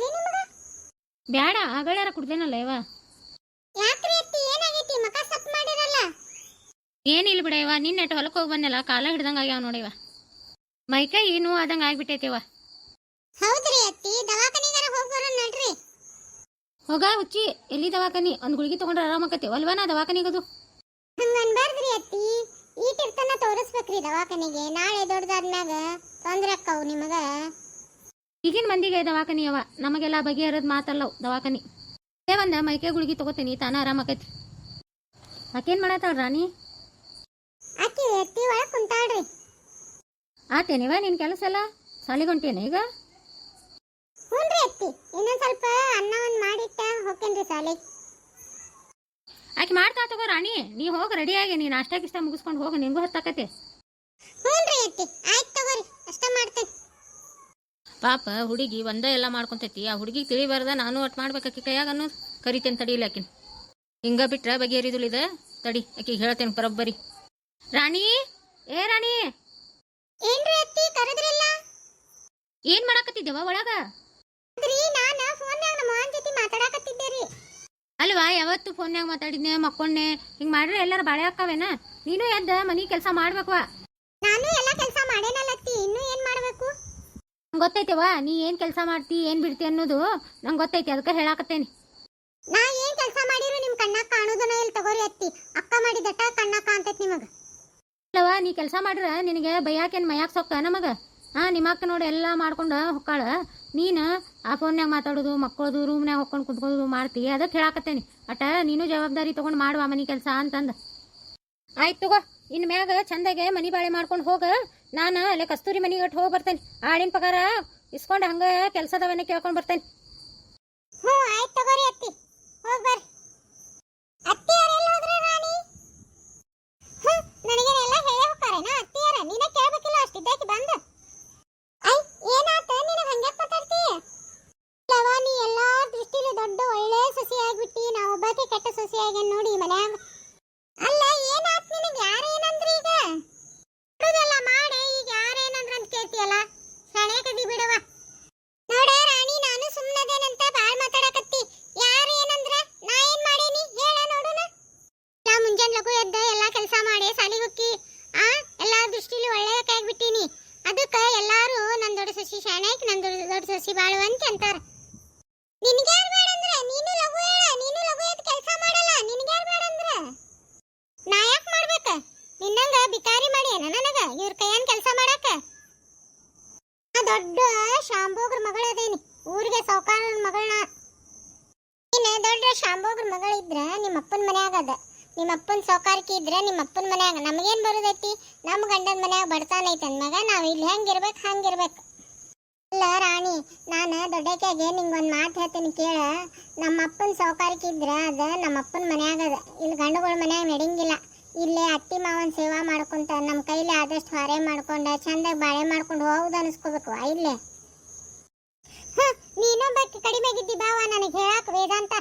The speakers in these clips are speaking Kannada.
ರೀ ನಿಮಗೆ? ಬ್ಯಾಡ, ಆಗಳಾರ ಕುಡ್ದೇನಲ್ಲ ಇವ. ಯಾಕ್ರಿ ಅತ್ತಿ ಏನಾಗೈತಿ? ಮಕ ಸಪ್ ಮಾಡಿರಲ್ಲ. ಏನಿಲ್ಲ ಬಿಡ ಇವ, ನಿನ್ನೆಟ್ಟು ಹೊಲಕ್ಕೆ ಹೋಗಿ ಬಂದಲ್ಲ, ಕಾಲ ಹಿಡ್ದಂಗ ಆಗ್ಯಾವ ನೋಡಿವ. ಮೈಕೈ ಏನು ಆದಂಗ ಆಗ್ಬಿಟ್ಟೈತಿವ. ಹೌದ್ರಿ ಅತ್ತಿ, ದವಾಖಾನಿಗಾರ ಹೋಗಿ ಬರೋಣ ನಡ್ರಿ. ಹೋಗ ಹುಚ್ಚಿ, ಎಲ್ಲಿ ದವಾಖಾನಿ? ಒಂದ್ ಗುಳಿಗೆ ತಗೊಂಡ್ರೆ ಆರಾಮಕತಿ ಅಲ್ವಾನ ದವಾಖಾನಿಗದು. ಹಂಗ ಅನ್ಬಾರ್ದ್ರಿ ಅತ್ತಿ, ಈಟಿರ್ತನ ತೋರಿಸ್ಬೇಕ್ರಿ ದವಾಖಾನಿಗೆ. ನಾಳೆ ದೊಡ್ಡದಾದ್ಮ್ಯಾಗ ತೊಂದ್ರೆ ಅಕ್ಕಾವು ನಿಮಗ. ಈಗಿನ ಮಂದಿಗೆ ದವಾಖಾನಿ ಅವ, ನಮಗೆಲ್ಲ ಬಗೆಹರದ್ ಮಾತಲ್ಲವು ದವಾಖಾನಿ. ಒಂದ ಮೈಕೈ ಗುಳಿಗೆ ತಗೋತೀನಿ, ತಾನ ಆರಾಮಕತಿ. ಆಕೇನ್ ಮಾಡತ್ತಾಳ ರಾಣಿ? ಅಕ್ಕಿ ಅತ್ತಿ ಒಳಗ್ ಕುಂತಾಳ್ರಿ. ಆತೇನಿವ ನಿನ್ ಕೆಲಸ ಎಲ್ಲ? ಸಾಲಿಗೊಂಟೇನ ಈಗ? ಹ್ಞೂನ್ರಿ ಅತ್ತಿ, ಇನ್ನೊಂದ್ ಸ್ವಲ್ಪ ಅನ್ನ ಒಂದ್ ಮಾಡಿಟ್ಟ ಹೋಗ್ತೇನ್ರಿ ಸಾಲಿ. ಆಕೆ ಮಾಡ್ತಾ ತಗೋ ರಾಣಿ, ನೀ ಹೋಗ ರೆಡಿಯಾಗಿ, ನೀ ನಾಷ್ಟಾ ಗಿಷ್ಟ ಮುಗಿಸ್ಕೊಂಡು ಹೋಗ, ನಿಂಗೂ ಹೊತ್ತಾಕತಿ. ಹ್ಞೂನ್ರಿ ಅತ್ತಿ, ಆಯ್ತು ತಗೋರಿ, ಅಷ್ಟ ಮಾಡ್ತೇನೆ. ಪಾಪ ಹುಡುಗಿ ಒಂದ ಎಲ್ಲ ಮಾಡ್ಕೊಂತೈತಿ, ಆ ಹುಡುಗಿಗೆ ತಿಳಿಬಾರ್ದ ನಾನು ಒಟ್ಟು ಮಾಡ್ಬೇಕಾಕಿ ಕೈಯಾಗ ಅನ್ನೋದು. ಕರಿತೇನೆ ತಡಿಲ್ಲ ಆಕಿನ, ಹಿಂಗ ಬಿಟ್ರ ಬಗೆಹರಿದುಲಿದ. ತಡಿ ಆಕಿಗೆ ಹೇಳ್ತೇನೆ ಬರೋಬ್ಬರಿ. ರಾಣಿ, ಏ ರಾಣಿ. ಏನ್ರಿ ಅತ್ತಿ ಕರೆದ್ರಿಲ್ಲ? ಏನ್ ಮಾಡಾಕತ್ತಿದ್ದೇವ ಒಳಗ? ನಾನು ಫೋನ್ಯಾಗ ನಮ್ಮ ಅವ್ವನ ಜೊತೆ ಮಾತಾಡಕತ್ತಿದ್ದೆ ರೀ. ಅಲ್ವಾ, ಯಾವತ್ತು ಫೋನ್ಯಾಗ ಮಾತಾಡಿದ್ನೆ, ಮಕ್ಕೊಂಡೆ, ಹಿಂಗ್ ಮಾಡ್ರೆ ಎಲ್ಲಾರು ಬಾಳೆ ಹಾಕಾವೇನ? ನೀನು ಎದ್ದ ಮನಿ ಕೆಲಸ ಮಾಡ್ಬೇಕವಾ. ನಾನು ಎಲ್ಲ ಕೆಲಸ ಮಾಡೇನಲ್ಲತ್ತಿ, ಇನ್ನೂ ಏನ್ ಮಾಡ್ಬೇಕು? ಗೊತ್ತೈತೆವ ನೀ ಏನ್ ಕೆಲಸ ಮಾಡ್ತಿ ಏನ್ ಬಿಡ್ತಿ ಅನ್ನೋದು ನಂಗೆ ಗೊತ್ತೈತಿ, ಅದಕ್ಕೆ ಹೇಳಾಕತ್ತೇನಿ. ನಾ ಏನ್ ಕೆಲಸ ಮಾಡಿರು ನಿಮ್ ಕಣ್ಣಾಗ ಕಾಣೋದನ ಇಲ್ಲ ತಗೋರಿ ಅತ್ತಿ. ಅಕ್ಕ ಮಾಡಿದಟ ಕಣ್ಣಾಗ ಕಾಣ್ತೈತಿ ನಿಮಗ. ಅಲ್ಲವಾ, ನೀ ಕೆಲಸ ಮಾಡ್ರ ನಿನಗೆ ಬೈಯಾಕೇನ್ ಮಯಾಕ್ ಸೊಕ್ಕ ನಮಗ? ನಿಮ್ಮ ಅಕ್ಕ ನೋಡಿ ಎಲ್ಲ ಮಾಡ್ಕೊಂಡ ಹೊಕ್ಕಾಳ. ನೀನು ಆ ಫೋನ್ಯಾಗ ಮಾತಾಡೋದು, ಮಕ್ಕಳದು, ರೂಮ್ನ್ಯಾಗ ಹೊಕ್ಕೊಂಡು ಕುತ್ಕೊಳ್ಳೋದು ಮಾಡ್ತಿ, ಅದಕ್ಕೆ ಹೇಳಾಕತ್ತೇನಿ. ಅಟ ನೀನು ಜವಾಬ್ದಾರಿ ತಗೊಂಡು ಮಾಡುವ ಮನಿ ಕೆಲಸ ಅಂತಂದ. ಆಯ್ತು ತಗೋ, ಇನ್ ಮ್ಯಾಗ ಚಂದಾಗೆ ಮನಿ ಬಾಳೆ ಮಾಡ್ಕೊಂಡು ಹೋಗ. ನಾನು ಅಲ್ಲೇ ಕಸ್ತೂರಿ ಮನಿಗೆ ಅಟ್ ಹೋಗಿ ಬರ್ತೇನೆ. ಆಳಿನ ಪಗಾರ ಇಸ್ಕೊಂಡು ಹಂಗ ಕೆಲಸದವನ್ನ ಕೇಳ್ಕೊಂಡು ಬರ್ತೇನೆ. ಹ್ಞೂ ಆಯ್ತು ತಗೋರಿ ಅತ್ತಿ, ಹೋಗಿ ಬರ್ರಿ. ಅತ್ತಿ ಯಾರೆಲ್ಲ ಹೋದ್ರೆ ರಾಣಿ? ನನಗೇನೆಲ್ಲ ಹೇಳಿ ಹೋಗ್ತಾರೇನ ಅತ್ತಿಯಾರ? ನೀನ ಕೇಳ್ಬೇಕಿಲ್ಲ, ಅಷ್ಟಿದ್ದಾಕಿ ಬಂದ. ಐ ಏನಾತ ನೀನು ಹಂಗೆ ಮಾತಾಡ್ತಿ? ಲವ, ನೀ ಎಲ್ಲಾ ದೃಷ್ಟಿಲಿ ದೊಡ್ಡ ಒಳ್ಳೆ ಸೊಸಿ ಆಗ್ಬಿಟ್ಟಿ. ನಾ ಒಬ್ಬಾಕಿ ಕೆಟ್ಟ ಸೊಸಿ ಆಗ್ಯಾನ ನೋಡಿ ಮನ್ಯಾಗ. ಅಲ್ಲ ಏನಾತ್ ನಿನಗೆ? ಯಾರೇನಂದ್ರಿ ಈಗ? ಬಿಡುದಲ್ಲ ಮಾಡೆ, ಈಗ ಯಾರೇನಂದ್ರ ಅಂತ ಕೇಳ್ತಿಯಲ್ಲ, ಸಣೆ ಕದಿ ಬಿಡವ. ನೋಡ ರಾಣಿ, ನಾನು ಸುಮ್ಮನದೇನಂತ ಬಾಳ್ ಮಾತಾಡಕತ್ತಿ. ಯಾರು ಏನಂದ್ರ? ನಾ ಏನ್ ಮಾಡೇನಿ ಹೇಳ ನೋಡುನ. ನಾ ಮುಂಜಾನೆ ಲಘು ಎದ್ದ ಎಲ್ಲಾ ಕೆಲಸ ಮಾಡಿ ಸಾಲಿಗೆ ಹೋಗಿ ಎಲ್ಲಾ ದೃಷ್ಟಿಲಿ ಒಳ್ಳೆಯಕ್ಕೆ ಆಗ್ಬಿಟ್ಟೀನಿ. ಅದಕ್ಕ ಎಲ್ಲಾರು ನನ್ ದೊಡ್ಡ ಸಸಿ ಶಾಣೆಕ್, ನನ್ ದೊಡ್ಡ ಸಸಿ ಬಾಳುವಂತೆ ಅಂತಾರ. ನಿನ್ಗ್ಯಾರು ಬೇಡ ಅಂದ್ರ? ನೀನು ಲಘು ಹೇಳ, ನೀನು ಲಘು ಎದ್ದು ಕೆಲಸ ಮಾಡಲ್ಲ. ನಿನ್ಗ್ಯಾರು ಬೇಡ ಅಂದ್ರ ನಾ ಯಾಕೆ ಮಾಡ್ಬೇಕ? ನಿನ್ನಂಗ ಬಿಕಾರಿ ಮಾಡಿ ನನಗ ಇವ್ರ ಕೈಯನ್ ಕೆಲಸ ಮಾಡಾಕ? ದೊಡ್ಡ ಶಾಂಬೋಗ್ರ ಮಗಳದೇನಿ, ಊರಿಗೆ ಸೌಕಾರ ಮಗಳನ್ನ. ನೀನು ದೊಡ್ಡ ಶಾಂಬೋಗ್ರ ಮಗಳಿದ್ರ ನಿಮ್ಮಪ್ಪನ ಮನ್ಯಾಗ ಅದ. ನಿಮ್ಮಪ್ಪನ ಸೌಕಾರಕಿ ಇದ್ರ ನಿಮ್ಮಪ್ಪನ ಮನ್ಯಾಗ. ನಮಗೇನ್ ಬರುದೈತಿ? ನಮ್ಮ ಗಂಡನ ಮನ್ಯಾಗ ಬಡತಾನ ಐತೆ ಅಂದ್ಮ್ಯಾಗ ನಾವ್ ಇಲ್ಲಿ ಹೆಂಗಿರ್ಬೇಕು ಹಂಗಿರ್ಬೇಕು. ಅಲ್ಲ ರಾಣಿ, ನಾನು ದೊಡ್ಡಕ್ಕಾಗೆ ನಿಂಗೊಂದು ಮಾತು ಹೇಳ್ತೀನಿ ಕೇಳ. ನಮ್ಮಪ್ಪನ ಸೌಕಾರಕಿ ಇದ್ರ ಅದ ನಮ್ಮಪ್ಪನ ಮನ್ಯಾಗ ಅದ. ಇಲ್ಲಿ ಗಂಡುಗಳ ಮನ್ಯಾಗ ನಡಿಂಗಿಲ್ಲ. ಇಲ್ಲೇ ಅತ್ತಿ ಮಾವನ್ ಸೇವಾ ಮಾಡ್ಕೊಂತ ನಮ್ಮ ಕೈಲಿ ಆದಷ್ಟು ಹೊರೆ ಮಾಡ್ಕೊಂಡ ಚಂದಾಗ ಬಾಳೆ ಮಾಡ್ಕೊಂಡು ಹೋಗುದು ಅನಿಸ್ಕೋಬೇಕು. ಇಲ್ಲೇ ನೀನೊಬ್ಬಕ್ಕೆ ಕಡಿಮೆಗಿದ್ದಿ ಬಾವ, ನನಗೆ ಹೇಳಾಕ ವೇದಾಂತ.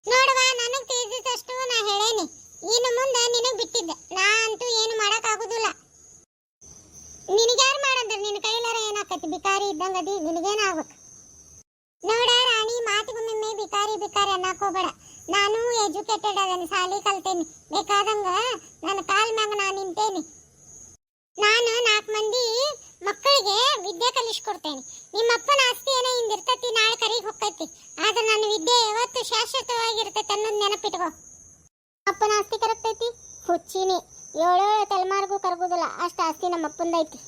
ನೋಡುವ, ನನಗ್ ತಿಳಿದಷ್ಟು ನಾ ಹೇಳೇನಿ. ಇನ್ನು ಮುಂದೆ ನಿನಗ್ ಬಿಟ್ಟಿದ್ದೆ, ನಾ ಅಂತೂ ಏನು ಮಾಡಕ್ ಆಗುದಿಲ್ಲ. ನಿನಗ್ಯಾರು ಮಾಡಂದ್ರ? ನಿನ್ನ ಕೈಲಾರ ಏನಾಕತಿ? ಬಿಕಾರಿ ಇದ್ದಂಗದಿ, ನಿನಗೇನಾಗ್ಬೇಕು? ನೋಡ ರಾಣಿ, ಮಾತಿಗೊಮ್ಮೆ ಬಿಕಾರಿ ಬಿಕಾರಿ ಅನ್ನಕ್ ಹೋಗ್ಬೇಡ. ನಾನು ಎಜುಕೇಟೆಡ್ ಅದನ್ನ, ಸಾಲಿ ಕಲ್ತೇನಿ. ಬೇಕಾದಂಗ ನನ್ನ ಕಾಲ್ ಮ್ಯಾಗ ನಾನು ನಿಂತೇನಿ. ನಾನು 4 ಮಂದಿ ಮಕ್ಕಳಿಗೆ ವಿದ್ಯೆ ಕಲಿಸ್ಕೊಡ್ತೇನೆ. ನಿಮ್ಮಪ್ಪನ ಆಸ್ತಿ ಏನೋ ಹಿಂದಿರ್ತೈತಿ, ನಾಳೆ ಕರಿಗೆ ಹೊಕ್ಕೈತಿ. ಆದ್ರೆ ನನ್ನ ವಿದ್ಯೆ ಯಾವತ್ತು ಶಾಶ್ವತವಾಗಿರ್ತೈತಿ ಅನ್ನೋದು ನೆನಪಿಟ್ಕೋ. ಅಪ್ಪನ ಆಸ್ತಿ ಕರಗ್ತೈತಿ ಹುಚ್ಚಿನಿ, 7 ತಲೆಮಾರ್ಗೂ ಕರಗುದಿಲ್ಲ ಅಷ್ಟ ಆಸ್ತಿ ನಮ್ಮ ಅಪ್ಪಂದೈತಿ.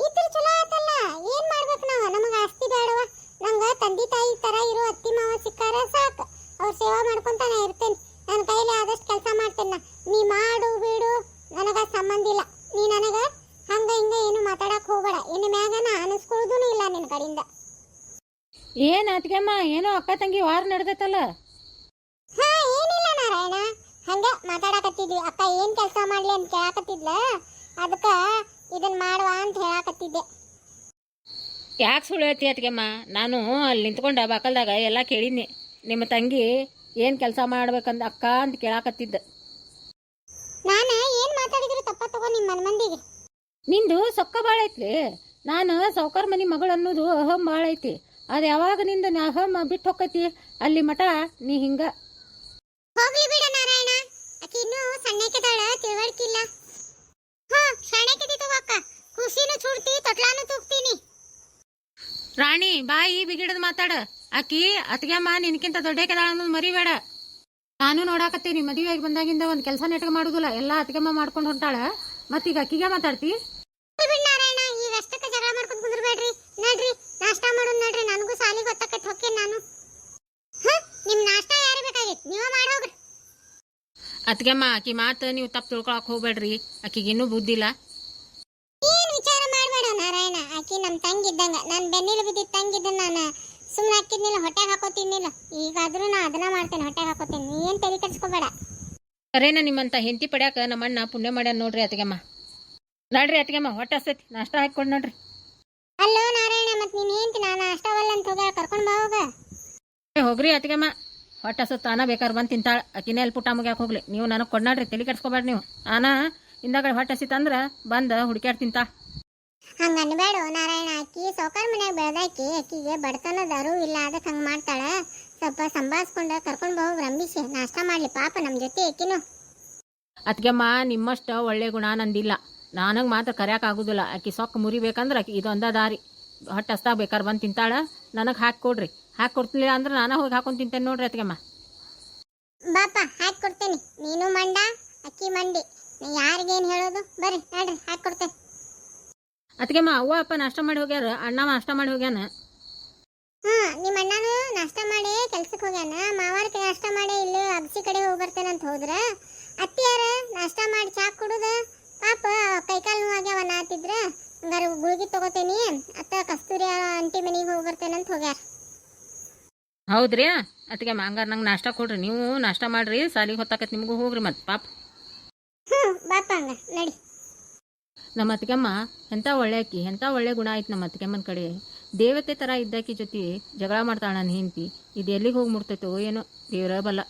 ಇದ್ರ ಚಲೋ ಆತಲ್ಲ. ಏನ್ ಮಾಡ್ಬೇಕು ನಾವು? ನಮಗ ಆಸ್ತಿ ಬೇಡವ. ನಂಗ ತಂದೆ ತಾಯಿ ತರ ಇರೋ ಅತ್ತಿ ಮಾವ ಸಿಕ್ಕಾರ ಸಾಕು. ಅವ್ರ ಸೇವಾ ಮಾಡ್ಕೊಂತಾನೆ ಇರ್ತೇನೆ. ನನ್ನ ಕೈಲಿ ಆದಷ್ಟು ಕೆಲಸ ಮಾಡ್ತೇನೆ. ನೀ ಮಾಡು ಬಿಡು ನನಗ ಸಂಬಂಧ ಇಲ್ಲ. ನೀ ನನಗ ಹಂಗ ಹಿಂಗ ಏನು ಮಾತಾಡಕ್ ಹೋಗ್ಬೇಡ. ಇನ್ನು ಮ್ಯಾಗ ನಾ ಅನಿಸ್ಕೊಳ್ಳೋದೂ ಇಲ್ಲ ನಿನ್ ಕಡೆಯಿಂದ. ಏನ್ ಅತ್ಗೆಮ್ಮ, ಏನೋ ಅಕ್ಕ ತಂಗಿ ವಾರ ನಡೆದೈತಲ್ಲ? ಏನಿಲ್ಲ ನಾರಾಯಣ, ಹಂಗ ಮಾತಾಡಕತ್ತಿದ್ವಿ. ಅಕ್ಕ ಏನ್ ಕೆಲಸ ಮಾಡ್ಲಿ ಅಂತ ಕೇಳಾಕತ್ತಿದ್ಲ, ಅದಕ್ಕ ಇದನ್ ಮಾಡುವ ಅಂತ ಹೇಳಾಕತ್ತಿದ್ದೆ. ಯಾಕೆ ಸುಳ್ಳು ಹೇಳ್ತಿ ಅತ್ಗೆಮ್ಮ? ನಾನು ಅಲ್ಲಿ ನಿಂತ್ಕೊಂಡ ಬಾಕಲ್ದಾಗ ಎಲ್ಲ ಕೇಳಿದ್ನಿ. ನಿಮ್ಮ ತಂಗಿ ಏನು ಕೆಲಸ ಮಾಡ್ಬೇಕಂದ ಅಕ್ಕ ಅಂತ ಕೇಳಾಕತ್ತಿದ್ದ. ನಾನು ಏನು ಮಾತಾಡಿದ್ರು ತಪ್ಪ ತಗೋ ನಿಮ್ಮ ಮನೆ ಮಂದಿಗೆ. ನಿಂದು ಸೊಕ್ಕ ಭಾಳ ಐತ್ಲಿ. ನಾನು ಸಾವ್ಕಾರ ಮನೆ ಮಗಳು ಅನ್ನೋದು ಅಹಂ ಭಾಳ ಐತಿ. ಅದು ಯಾವಾಗನಿಂದ ಅಹಂ ಬಿಟ್ಟು ಹೋಗತಿ ಅಲ್ಲಿ ಮಠ ನೀ ಹಿಂಗ. ಹೋಗ್ಲಿ ಬಿಡ ನಾರಾಯಣ, ಆಕಿ ಇನ್ನೂ ಸಣ್ಣಕ್ಕಿದಾಳ, ತಿಳುವಳಿಕಿಲ್ಲ. ಹಾ ಸಣ್ಣಕ್ಕಿದಿ ತಗೋಕ್ಕ, ಖುಷಿನೂ ಚೂಡ್ತಿ, ತೊಟ್ಲಾನು ತೂಗ್ತೀನಿ. ರಾಣಿ ಬಾಯಿ ಬಿಗಿಡದ್ ಮಾತಾಡ. ಆಕಿ ಅತ್ಗೆಮ್ಮ ನಿನ್ಕಿಂತ ದೊಡ್ಡಕ್ಕೆದಾಳ ಅನ್ನೋದು ಮರಿಬೇಡ. ನಾನು ನೋಡಾಕತ್ತೀನಿ, ಮದುವೆಯಾಗಿ ಬಂದಾಗಿಂದ ಒಂದು ಕೆಲಸ ನೆಟ್ಗೆ ಮಾಡುದಿಲ್ಲ, ಎಲ್ಲ ಅತ್ಗೆಮ್ಮ ಮಾಡ್ಕೊಂಡು ಹೊಂಟಾಳ. ಮತ್ತೀಗ ಅಕ್ಕಿಗೆ ಮಾತಾಡ್ತಿ? ನಾರಾಯಣ, ಈಗ ಅಷ್ಟಕ್ಕೆ ಜಗಳ ಮಾಡ್ಕೊಂಡು ಕುಂದ್ರಬೇಡ್ರಿ. ನಡ್ರಿ ನಾಷ್ಟಾ ಮಾಡೋಣ, ನಡ್ರಿ. ನನಗೂ ಸಾಲಿಗೆ ಹೊತ್ತಕತ್ ಹೊಕ್ಕೇನ್ ನಾನು. ನಿಮ್ ನಾಷ್ಟಾ ಯಾರು ಬೇಕಾಗಿತ್ತು, ನೀವ ಮಾಡೋಗ್ರಿ. ಅತ್ಗೆಮ್ಮ ಆಕಿ ಮಾತು ನೀವು ತಪ್ಪು ತಿಳ್ಕೊಳಕ್ ಹೋಗ್ಬೇಡ್ರಿ, ಆಕಿಗೆ ಇನ್ನೂ ಬುದ್ಧಿ ಇಲ್ಲ. ಏನ್ ವಿಚಾರ ಮಾಡ್ಬೇಡ ನಾರಾಯಣ, ಆಕಿ ನಮ್ ತಂಗಿದ್ದಂಗ. ನಾನು ಬೆನ್ನಿಲು ಬಿದ್ದಿದ್ದ ತಂಗಿದ್ದ, ನಾನು ಸುಮ್ಮನೆ ಹಾಕಿದ್ನಿಲ್ಲ, ಹೊಟ್ಟೆಗೆ ಹಾಕೋತಿದ್ನಿಲ್ಲ. ಈಗಾದ್ರೂ ನಾ ಅದನ್ನ ಮಾಡ್ತೇನೆ, ಹೊಟ್ಟೆಗೆ ಹಾಕೋತೀನಿ. ನೀ ಏನ್ ತಲೆ ಕೆಡ್ಸ್ಕೊಬೇಡ. ಸರೇನ ನಿಮ್ಮಂತ ಹೆಂಡತಿ ಪಡ್ಯಾಕ ನಮ್ಮಣ್ಣ ಪುಣ್ಯ ಮಾಡ್ಯಾನ ನೋಡ್ರಿ ಅತ್ಗೆಮ್ಮ. ನಡ್ರಿ ಅತ್ಗೆಮ್ಮ, ಹೊಟ್ಟೆ ಹಸ್ತೈತಿ, ನಾಷ್ಟಾ ಹಾಕಿಕೊಡ್ ನೋಡ್ರಿ. ಅಲ್ಲೋ ನಾರಾಯಣ, ಮತ್ ನೀನ್ ಏನ್ತಿ ನಾನು ಅಷ್ಟವಲ್ಲ ಅಂತ ಹೋಗ್ಯಾಳ, ಕರ್ಕೊಂಡ್ ಬಾ ಹೋಗ. ಹೋಗ್ರಿ ಅತ್ಗೆಮ್ಮ, ಹೊಟ್ಟೆ ಹಸತ್ ತಾನ ಬೇಕಾದ್ರೆ ಬಂದು ತಿಂತಾಳ. ಆಕಿನೇ ಅಲ್ಲಿ ಪುಟ್ಟ ಮುಗ್ಯಾಕ ಹೋಗ್ಲಿ. ನೀವು ನನಗೆ ಕೊಡ್ನಾಡ್ರಿ, ತಲೆ ಕೆಡ್ಸ್ಕೊಬೇಡ್ರಿ ನೀವು. ಆನ ಹಿಂದಾಗಡೆ ಹೊಟ್ಟೆ ಹಸಿತಂದ್ರ ಬಂದು ಹುಡುಕ್ಯಾಡ್ ತಿಂತಾ. ಹಂಗ ಅನ್ಬೇಡ ನಾರಾಯಣ, ಆಕಿ ಸೌಕರ್ ಮನ್ಯಾಗ ಬೆಳ್ದಾಕಿ, ಆಕಿಗೆ ಬಡತನದ ಅರಿವು ಇಲ್ಲ, ಅದಕ್ಕೆ ಹಂಗ ಮಾಡ್ತಾಳ. ಸ್ವಲ್ಪ ಸಂಭಾಳಿಸ್ಕೊಂಡ ಕರ್ಕೊಂಡ್ ಬಾ ಹೋಗಿ, ರಂಬಿಸಿ ನಾಷ್ಟಾ ಮಾಡ್ಲಿ ಪಾಪ ನಮ್ ಜೊತೆ ಆಕಿನು. ಅತ್ಗೆಮ್ಮ ನಿಮ್ಮಷ್ಟ ಒಳ್ಳೆ ಗುಣ ನಂದಿಲ್ಲ. ನನಗೆ ಮಾತ್ರ ಕರ್ಯಾಕ ಆಗುದಿಲ್ಲ. ಆಕಿ ಸೊಕ್ಕ ಮುರಿಬೇಕಂದ್ರೆ ಆಕಿ ಇದೊಂದ ದಾರಿ. ಹೊಟ್ಟೆ ಹಸ್ದಾಗ ಬೇಕಾದ್ರೆ ಬಂದು ತಿಂತಾಳ, ನನಗೆ ಹಾಕಿ ಕೊಡ್ರಿ. ಹಾಕಿ ಕೊಡ್ತಿಲ್ಲ ಅಂದ್ರೆ ನಾನು ಹೋಗಿ ಹಾಕೊಂಡು ತಿಂತೇನೆ ನೋಡ್ರಿ ಅತ್ಗೆಮ್ಮ. ಬಾಪ ಹಾಕಿ ಕೊಡ್ತೇನೆ, ನೀನು ಮಂಡ ಅಕ್ಕಿ ಮಂಡಿ, ಯಾರಿಗೇನು ಹೇಳೋದು. ಬರ್ರಿ ನಡ್ರಿ ಹಾಕಿ ಕೊಡ್ತೇನೆ. ಅತ್ಗೆಮ್ಮ ಅವ್ವ ಅಪ್ಪ ನಾಷ್ಟ ಮಾಡಿ ಹೋಗ್ಯಾರ, ಅಣ್ಣ ನಾಷ್ಟ ಮಾಡಿ ಹೋಗ್ಯಾನ. ನಿಮ್ಮ ಅಣ್ಣನು ನಾಷ್ಟ ಮಾಡಿ ಕೆಲ್ಸಕ್ಕೆ ಹೋಗ್ಯಾನ, ಮಾವಾರ ನಾಷ್ಟ ಮಾಡಿ ಇಲ್ಲಿ ಅಗಸಿ ಕಡೆ ಹೋಗಿ ಬರ್ತೇನಂತ ಹೋದ್ರ. ಅತ್ತಿಯಾರ ನಾಷ್ಟ ಮಾಡಿ ಚಾ ಕುಡುದ ಪಾಪ ಕೈಕಾಲು ನೋವಾಗ್ಯಾವ ನಾತಿದ್ರ. ಹಂಗಾರ ಗುಳಿಗೆ ತಗೋತೇನಿ, ಅತ್ತ ಕಸ್ತೂರಿ ಅಂಟಿ ಮನೆಗೆ ಹೋಗಿ ಬರ್ತೇನಂತ ಹೋಗ್ಯಾರ. ಹೌದ್ರಿ ಅತ್ಗೆಮ್ಮ, ಹಂಗಾರೆ ನಂಗೆ ನಾಷ್ಟ ಕೊಡ್ರಿ. ನೀವು ನಾಷ್ಟ ಮಾಡ್ರಿ, ಸಾಲಿಗೆ ಹೊತ್ತಾಕತ್ ನಿಮಗೂ ಹೋಗ್ರಿ ಮತ್ತೆ ಪಾಪ. ಬಾಪ ಹಂಗ ನಡಿ. ನಮ್ಮ ಅತ್ಗೆಮ್ಮ ಎಂಥ ಒಳ್ಳೆ ಆಕಿ, ಎಂಥ ಒಳ್ಳೆ ಗುಣ ಆಯ್ತು ನಮ್ಮ ಅತ್ಗೆಮ್ಮನ ಕಡೆ. ದೇವತೆ ಥರ ಇದ್ದಾಕಿ ಜೊತೆ ಜಗಳ ಮಾಡ್ತಾಳೆ ನನ್ನ ಹೆಂಡತಿ. ಇದು ಎಲ್ಲಿಗೆ ಹೋಗಿ ಮುಟ್ತೈತೋ ಏನೋ, ದೇವರ ಬಲ್ಲ.